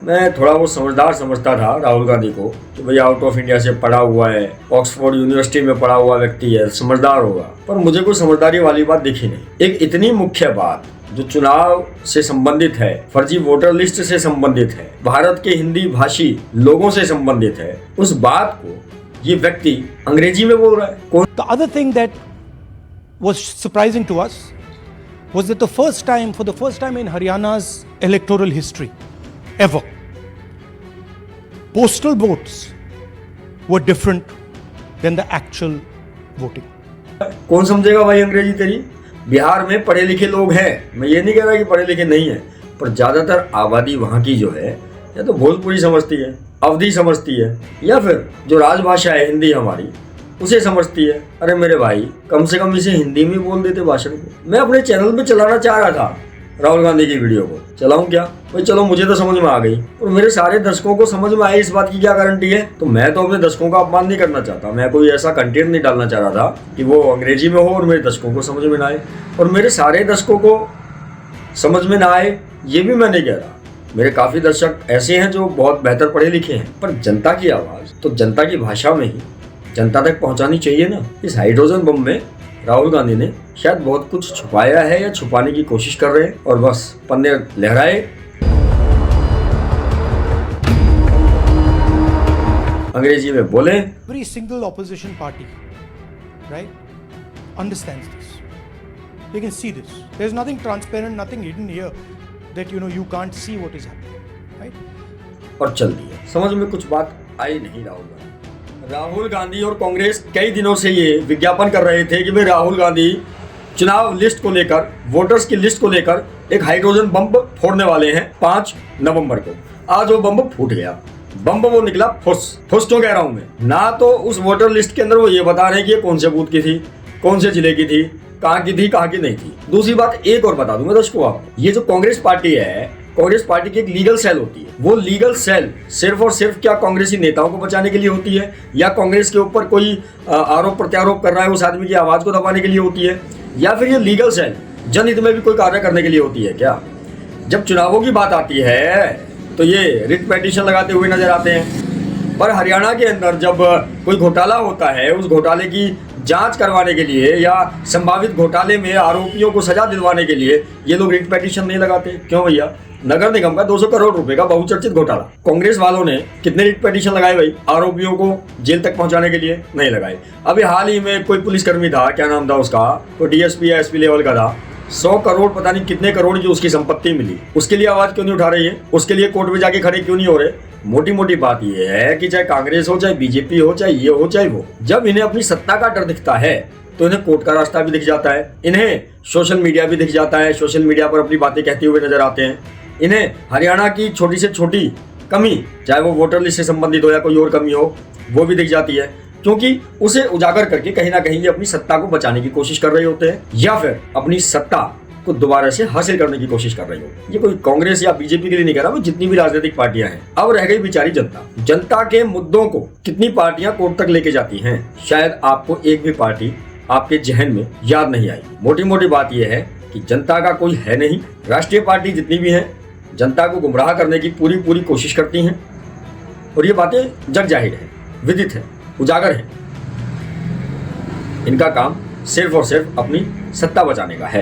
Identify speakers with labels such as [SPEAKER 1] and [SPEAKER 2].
[SPEAKER 1] मैं थोड़ा वो समझदार समझता था राहुल गांधी को कि भाई आउट ऑफ इंडिया से पढ़ा हुआ है, ऑक्सफोर्ड यूनिवर्सिटी में पढ़ा हुआ व्यक्ति है, समझदार होगा। पर मुझे कोई समझदारी वाली बात दिखी नहीं। एक इतनी मुख्य बात जो चुनाव से संबंधित है, फर्जी वोटर लिस्ट से संबंधित है, भारत के हिंदी भाषी लोगों से संबंधित है, उस बात को ये व्यक्ति अंग्रेजी में बोल रहा है। कौन?
[SPEAKER 2] The other thing that was surprising to us was that for the first time in Haryana's electoral history ever, postal votes were different than the actual voting.
[SPEAKER 1] कौन समझेगा भाई अंग्रेजी तेरी? बिहार में पढ़े लिखे लोग हैं, मैं ये नहीं कह रहा कि पढ़े लिखे नहीं है, पर ज्यादातर आबादी वहाँ की जो है या तो भोजपुरी समझती है, अवधी समझती है, या फिर जो राजभाषा है हिंदी हमारी उसे समझती है। अरे मेरे भाई, कम से कम इसे हिंदी में बोल देते भाषण को। मैं अपने चैनल पे चलाना चाह रहा था राहुल गांधी की वीडियो को, चलाऊं क्या भाई? चलो मुझे तो समझ में आ गई, और मेरे सारे दर्शकों को समझ में आई इस बात की क्या गारंटी है? तो मैं तो अपने दर्शकों का अपमान नहीं करना चाहता, मैं कोई ऐसा कंटेंट नहीं डालना चाह रहा था कि वो अंग्रेजी में हो और मेरे दर्शकों को समझ में ना आए, और मेरे सारे दर्शकों को समझ में ना आए ये भी मैं नहीं कह रहा। मेरे काफी दर्शक ऐसे हैं जो बहुत बेहतर पढ़े लिखे हैं, पर जनता की आवाज तो जनता की भाषा में ही जनता तक पहुंचानी चाहिए ना। इस हाइड्रोजन बम में राहुल गांधी ने शायद बहुत कुछ छुपाया है या छुपाने की कोशिश कर रहे हैं, और बस पन्ने लहराए, अंग्रेजी में बोले।
[SPEAKER 2] Every single opposition party, right, understands this. They can see this. There's nothing transparent, nothing hidden here that you can't see what is happening, right?
[SPEAKER 1] और चल दिया, समझ में कुछ बात आई नहीं। राहुल गांधी और कांग्रेस कई दिनों से ये विज्ञापन कर रहे थे कि भाई राहुल गांधी चुनाव लिस्ट को लेकर, वोटर्स की लिस्ट को लेकर एक हाइड्रोजन बम फोड़ने वाले हैं 5 नवंबर को। आज वो बम फूट गया। बम वो निकला फुस। फुस क्यों कह रहा हूं मैं? ना तो उस वोटर लिस्ट के अंदर वो ये बता रहे हैं कि ये कौन से बूथ की थी, कौन से जिले की थी, कहाँ की थी, कहाँ की नहीं थी। दूसरी बात एक और बता दूंगा दोस्तों आपको, ये जो कांग्रेस पार्टी है, कांग्रेस पार्टी की एक लीगल सेल होती है। वो लीगल सेल सिर्फ और सिर्फ क्या कांग्रेसी नेताओं को बचाने के लिए होती है, या कांग्रेस के ऊपर कोई आरोप प्रत्यारोप कर रहा है उस आदमी की आवाज को दबाने के लिए होती है, या फिर ये लीगल सेल जनहित में भी कोई कार्य करने के लिए होती है क्या? जब चुनावों की बात आती है तो ये रिट पिटीशन लगाते हुए नजर आते हैं, पर हरियाणा के अंदर जब कोई घोटाला होता है, उस घोटाले की जांच करवाने के लिए या संभावित घोटाले में आरोपियों को सजा दिलवाने के लिए ये लोग रिट पिटीशन नहीं लगाते। क्यों भैया? नगर निगम का 200 करोड़ रुपए का बहुचर्चित घोटाला, कांग्रेस वालों ने कितने रिट पिटीशन लगाए भाई? आरोपियों को जेल तक पहुंचाने के लिए नहीं लगाए। अभी हाल ही में कोई पुलिसकर्मी था, क्या नाम था उसका, कोई डीएसपी या एसपी लेवल का था, 100 करोड़ पता नहीं कितने करोड़ की उसकी संपत्ति मिली, उसके लिए आवाज क्यों नहीं उठा रही है? उसके लिए कोर्ट में जाके खड़े क्यों नहीं हो रहे? मोटी मोटी बात यह है कि चाहे कांग्रेस हो, चाहे बीजेपी हो, चाहे ये हो, चाहे वो, जब इन्हें अपनी सत्ता का डर दिखता है तो इन्हें कोर्ट का रास्ता भी दिख जाता है, इन्हें सोशल मीडिया भी दिख जाता है, सोशल मीडिया पर अपनी बातें कहते हुए नजर आते हैं, इन्हें हरियाणा की छोटी से छोटी कमी, चाहे वो वोटर लिस्ट से संबंधित हो या कोई और कमी हो, वो भी दिख जाती है, क्योंकि उसे उजागर करके कहीं ना कहीं ये अपनी सत्ता को बचाने की कोशिश कर रहे होते हैं, या फिर अपनी सत्ता को दोबारा से हासिल करने की कोशिश कर रही हो। ये कोई कांग्रेस या बीजेपी के लिए नहीं कह रहा, वो जितनी भी राजनीतिक पार्टियां हैं। अब रह गई बेचारी जनता। जनता के मुद्दों को कितनी पार्टियां कोर्ट तक लेके जाती हैं, शायद आपको एक भी पार्टी आपके जहन में याद नहीं आएगी। मोटी मोटी बात यह है कि जनता का कोई है नहीं। राष्ट्रीय पार्टी जितनी भी है जनता को गुमराह करने की पूरी कोशिश करती हैं, और ये बातें जग जाहिर है, विदित है, उजागर है। इनका काम सिर्फ और सिर्फ अपनी सत्ता बचाने का है।